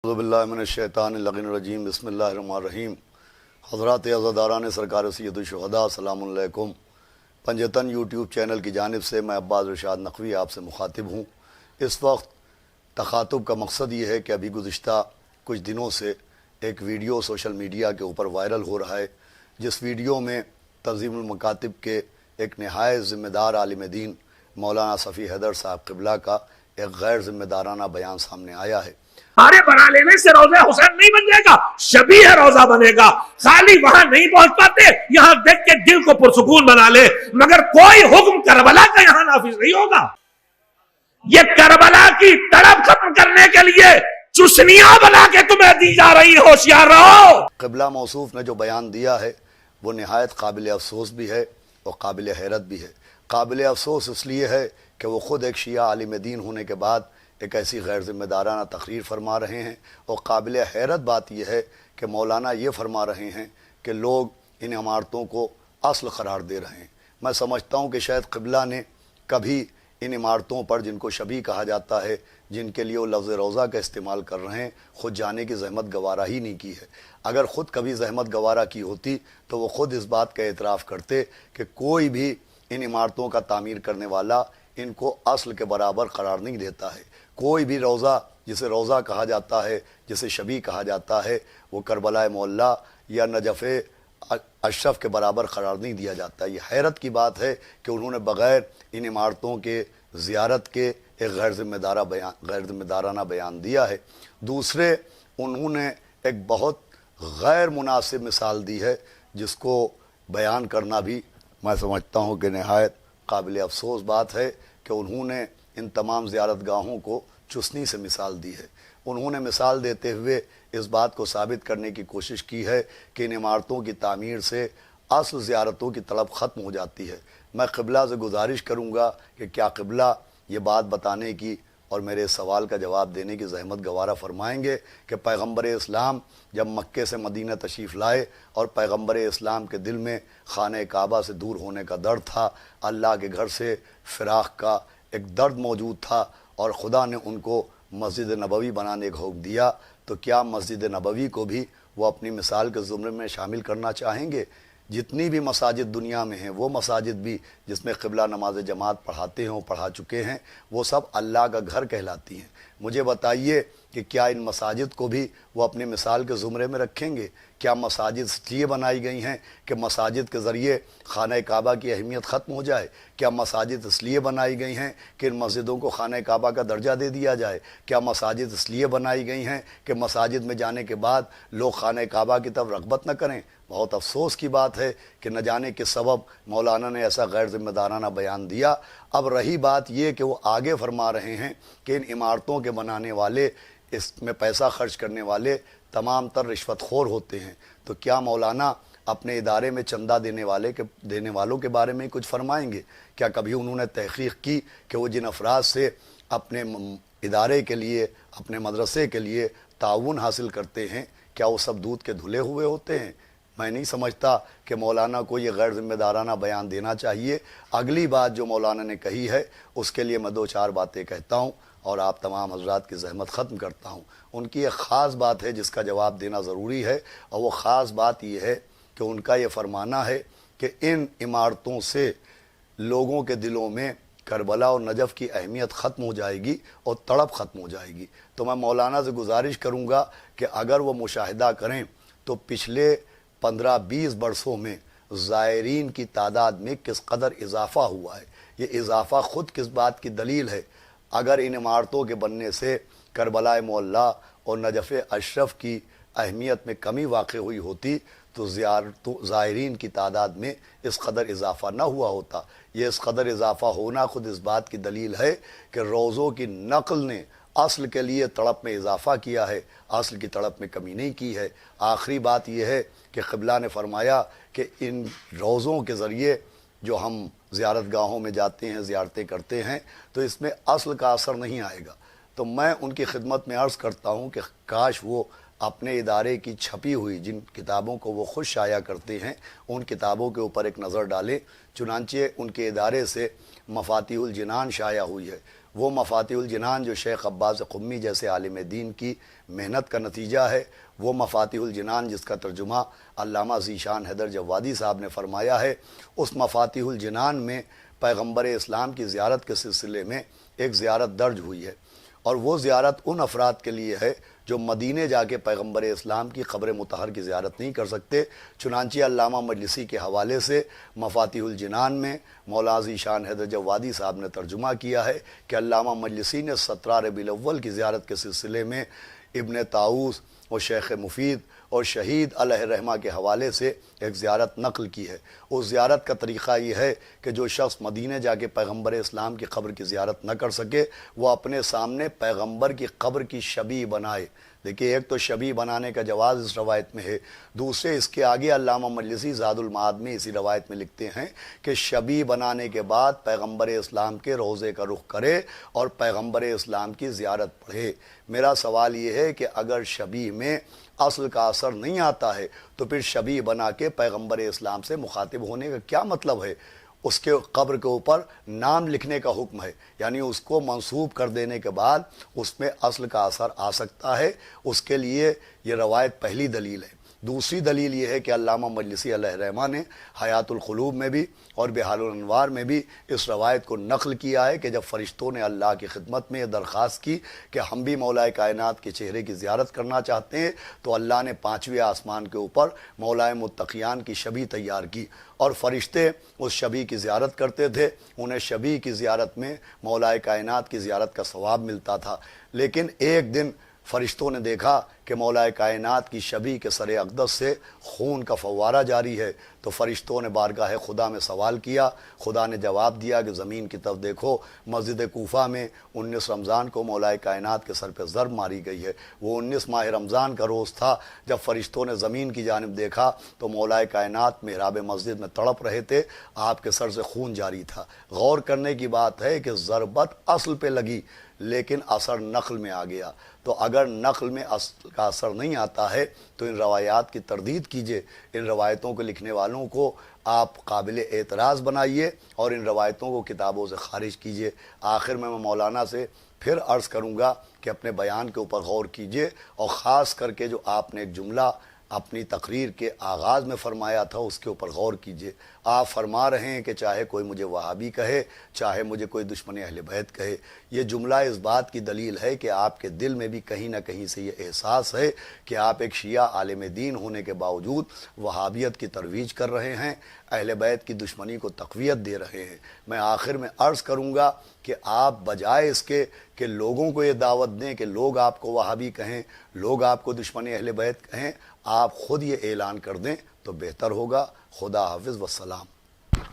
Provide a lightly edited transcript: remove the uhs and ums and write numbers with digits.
बिस्मिल्लाहिर्रहमानिर्रहीम बिस्मिल्लाहिर्रहमानिर्रहीम। हज़रात अज़ादारान सरकार सैयद शुहदा अस्सलामु अलैकुम। पंजतन यूट्यूब चैनल की जानिब से मैं अब्बास इरशाद नक़वी आपसे मुखातिब हूँ। इस वक्त तखातुब का मकसद ये है कि अभी गुज़िश्ता कुछ दिनों से एक वीडियो सोशल मीडिया के ऊपर वायरल हो रहा है, जिस वीडियो में तंज़ीमुल मकातिब के एक नहायत ज़िम्मेदार आलिम दीन मौलाना सफ़ी हैदर साहब क़िबला का एक गैर ज़िम्मेदाराना बयान सामने आया है। हमारे बना लेने से रोज़ा हुसैन नहीं बन जाएगा, शबीह रोज़ा बनेगा। खाली वहां नहीं पहुंच पाते, यहां देख के दिल को पुरसुकून बना ले, मगर कोई हुक्म करबला का यहां नाफिज नहीं होगा। ये करबला की तड़प खत्म करने के लिए चुस्नियां बना के तुम्हें दी जा रही है, होशियार रहो। क़िबला मौसूफ ने जो बयान दिया है वो नहायत काबिल अफसोस भी है और काबिल हैरत भी है। काबिल अफसोस इसलिए है कि वो ख़ुद एक शिया आलिम दीन होने के बाद एक ऐसी गैर ज़िम्मेदाराना तकरीर फरमा रहे हैं, और काबिल हैरत बात यह है कि मौलाना ये फरमा रहे हैं कि लोग इन इमारतों को असल करार दे रहे हैं। मैं समझता हूँ कि शायद क़िबला ने कभी इन इमारतों पर, जिनको शबी कहा जाता है, जिनके लिए वो लफ्ज़ रोज़ा का इस्तेमाल कर रहे हैं, ख़ुद जाने की ज़हमत गवारा ही नहीं की है। अगर ख़ुद कभी ज़हमत गवारा की होती तो वो ख़ुद इस बात का एतराफ़ करते कि कोई भी इन इमारतों का तामीर करने वाला इनको असल के बराबर करार नहीं देता है। कोई भी रोज़ा, जिसे रोज़ा कहा जाता है, जिसे शबी कहा जाता है, वो करबला मोहल्ला या नजफ़ अशरफ के बराबर करार नहीं दिया जाता। ये हैरत की बात है कि उन्होंने बग़ैर इन इमारतों के ज़ियारत के एक गैर ज़िम्मेदाराना बयान दिया है। दूसरे, उन्होंने एक बहुत गैर मुनासिब मिसाल दी है, जिसको बयान करना भी मैं समझता हूँ कि नहायत काबिल अफसोस बात है कि उन्होंने इन तमाम ज़ियारत गाहों को चुस्नी से मिसाल दी है। उन्होंने मिसाल देते हुए इस बात को साबित करने की कोशिश की है कि इन इमारतों की तामीर से असल ज़ियारतों की तलब ख़त्म हो जाती है। मैं क़िबला से गुजारिश करूँगा कि क्या क़िबला ये बात बताने की और मेरे सवाल का जवाब देने की ज़हमत गवारा फरमाएंगे कि पैगम्बर इस्लाम जब मक्के से मदीना तशरीफ़ लाए और पैगम्बर इस्लाम के दिल में खाने काबा से दूर होने का दर्द था, अल्लाह के घर से फ़िराक़ का एक दर्द मौजूद था, और ख़ुदा ने उनको मस्जिद नबवी बनाने का हुक्म दिया, तो क्या मस्जिद नबवी को भी वो अपनी मिसाल के ज़ुमरे में शामिल करना चाहेंगे? जितनी भी मसाजिद दुनिया में हैं, वो मसाजिद भी जिसमें क़िबला नमाज जमात पढ़ाते हैं, पढ़ा चुके हैं, वो सब अल्लाह का घर कहलाती हैं। मुझे बताइए कि क्या इन मसाजिद को भी वो अपनी मिसाल के ज़ुमरे में रखेंगे? क्या मसाजिद इसलिए बनाई गई हैं कि मसाजिद के ज़रिए खाना काबा की अहमियत ख़त्म हो जाए? क्या मसाजिद इसलिए बनाई गई हैं कि इन मस्जिदों को खाना काबा का दर्जा दे दिया जाए? क्या मसाजिद इसलिए बनाई गई हैं कि मसाजिद में जाने के बाद लोग खाना काबा की तरफ रग़बत न करें? बहुत अफसोस की बात है कि न जाने के सबब मौलाना ने ऐसा गैर ज़िम्मेदाराना बयान दिया। अब रही बात ये कि वो आगे फरमा रहे हैं कि इन इमारतों के बनाने वाले, इसमें पैसा खर्च करने वाले तमाम तर रिश्वतखोर होते हैं। तो क्या मौलाना अपने इदारे में चंदा देने वालों के बारे में कुछ फरमाएंगे? क्या कभी उन्होंने तहक़ीक़ की कि वो जिन अफराद से अपने इदारे के लिए, अपने मदरसे के लिए ताउन हासिल करते हैं, क्या वो सब दूध के धुले हुए होते हैं? मैं नहीं समझता कि मौलाना को ये गैर ज़िम्मेदाराना बयान देना चाहिए। अगली बात जो मौलाना ने कही है उसके लिए मैं दो चार बातें कहता हूँ और आप तमाम हज़रात की ज़हमत ख़त्म करता हूँ। उनकी एक ख़ास बात है जिसका जवाब देना ज़रूरी है, और वो ख़ास बात ये है कि उनका ये फरमाना है कि इन इमारतों से लोगों के दिलों में करबला और नजफ़ की अहमियत ख़त्म हो जाएगी और तड़प ख़त्म हो जाएगी। तो मैं मौलाना से गुजारिश करूँगा कि अगर वो मुशाहिदा करें तो पिछले 15-20 बरसों में ज़ायरीन की तादाद में किस कदर इजाफ़ा हुआ है। ये इजाफ़ा ख़ुद किस बात की दलील है? अगर इन इमारतों के बनने से करबला मोहल्ला और नजफ़ अशरफ की अहमियत में कमी वाक़ई हुई होती तो ज़ायरीन की तादाद में इस कदर इजाफ़ा न हुआ होता। ये इस कदर इजाफ़ा होना ख़ुद इस बात की दलील है कि रोज़ों की नक़ल ने असल के लिए तड़प में इजाफ़ा किया है, असल की तड़प में कमी नहीं की है। आखिरी बात यह है कि क़िबला ने फरमाया कि इन रोज़ों के ज़रिए जो हम ज़ियारत गाहों में जाते हैं, ज़ियारतें करते हैं, तो इसमें असल का असर नहीं आएगा। तो मैं उनकी खिदमत में अर्ज़ करता हूँ कि काश वो अपने इदारे की छपी हुई जिन किताबों को वो खुद शाया करते हैं, उन किताबों के ऊपर एक नज़र डालें। चुनांचे उनके इदारे से मफातिहुल जिनान शाया हुई है, وہ مفاتیح الجنان جو شیخ عباس قمی جیسے عالم دین کی محنت کا نتیجہ ہے، وہ مفاتیح الجنان جس کا ترجمہ علامہ ذیشان حیدر جوادی صاحب نے فرمایا ہے، اس مفاتیح الجنان میں پیغمبر اسلام کی زیارت کے سلسلے میں ایک زیارت درج ہوئی ہے، اور وہ زیارت ان افراد کے لیے ہے جو مدینے جا کے پیغمبر اسلام کی قبر مطہر کی زیارت نہیں کر سکتے۔ چنانچہ علامہ مجلسی کے حوالے سے مفاتیح الجنان میں مولانا ذیشان حیدر جوادی صاحب نے ترجمہ کیا ہے کہ علامہ مجلسی نے 17 ربیع الاول کی زیارت کے سلسلے میں ابن طاؤس اور شیخ مفید اور شہید علیہ رحمہ کے حوالے سے ایک زیارت نقل کی ہے۔ اس زیارت کا طریقہ یہ ہے کہ جو شخص مدینے جا کے پیغمبر اسلام کی قبر کی زیارت نہ کر سکے، وہ اپنے سامنے پیغمبر کی قبر کی شبیہ بنائے۔ دیکھیے، ایک تو شبیہ بنانے کا جواز اس روایت میں ہے، دوسرے اس کے آگے علامہ مجلسی زاد المعاد میں اسی روایت میں لکھتے ہیں کہ شبیہ بنانے کے بعد پیغمبر اسلام کے روضے کا رخ کرے اور پیغمبر اسلام کی زیارت پڑھے۔ میرا سوال یہ ہے کہ اگر شبیہ میں اصل کا اثر نہیں آتا ہے تو پھر شبیہ بنا کے پیغمبر اسلام سے مخاطب ہونے کا کیا مطلب ہے؟ اس کے قبر کے اوپر نام لکھنے کا حکم ہے، یعنی اس کو منسوب کر دینے کے بعد اس میں اصل کا اثر آ سکتا ہے۔ اس کے لیے یہ روایت پہلی دلیل ہے۔ دوسری دلیل یہ ہے کہ علامہ مجلسی علیہ رحمہ نے حیات القلوب میں بھی اور بحار الانوار میں بھی اس روایت کو نقل کیا ہے کہ جب فرشتوں نے اللہ کی خدمت میں یہ درخواست کی کہ ہم بھی مولا کائنات کے چہرے کی زیارت کرنا چاہتے ہیں، تو اللہ نے 5ویں آسمان کے اوپر مولا متقیان کی شبیہ تیار کی، اور فرشتے اس شبیہ کی زیارت کرتے تھے۔ انہیں شبیہ کی زیارت میں مولا کائنات کی زیارت کا ثواب ملتا تھا۔ لیکن ایک دن فرشتوں نے دیکھا کہ مولا کائنات کی شبیہ کے سر اقدس سے خون کا فوارہ جاری ہے، تو فرشتوں نے بارگاہ خدا میں سوال کیا۔ خدا نے جواب دیا کہ زمین کی طرف دیکھو، مسجد کوفہ میں 19 رمضان کو مولا کائنات کے سر پہ ضرب ماری گئی ہے۔ وہ 19 ماہ رمضان کا روز تھا۔ جب فرشتوں نے زمین کی جانب دیکھا تو مولا کائنات محراب مسجد میں تڑپ رہے تھے، آپ کے سر سے خون جاری تھا۔ غور کرنے کی بات ہے کہ ضربت اصل پہ لگی لیکن اثر نقل میں آ گیا۔ تو اگر نقل میں اصل کا اثر نہیں آتا ہے تو ان روایات کی تردید کیجئے، ان روایتوں کو لکھنے والوں کو آپ قابل اعتراض بنائیے اور ان روایتوں کو کتابوں سے خارج کیجئے۔ آخر میں مولانا سے پھر عرض کروں گا کہ اپنے بیان کے اوپر غور کیجئے، اور خاص کر کے جو آپ نے ایک جملہ اپنی تقریر کے آغاز میں فرمایا تھا اس کے اوپر غور کیجئے۔ آپ فرما رہے ہیں کہ چاہے کوئی مجھے وہابی کہے، چاہے مجھے کوئی دشمن اہل بیت کہے، یہ جملہ اس بات کی دلیل ہے کہ آپ کے دل میں بھی کہیں نہ کہیں سے یہ احساس ہے کہ آپ ایک شیعہ عالم دین ہونے کے باوجود وہابیت کی ترویج کر رہے ہیں، اہل بیت کی دشمنی کو تقویت دے رہے ہیں۔ میں آخر میں عرض کروں گا کہ آپ بجائے اس کے کہ لوگوں کو یہ دعوت دیں کہ لوگ آپ کو وہابی کہیں، لوگ آپ کو دشمن اہل بیت کہیں، آپ خود یہ اعلان کر دیں تو بہتر ہوگا۔ خدا حافظ والسلام۔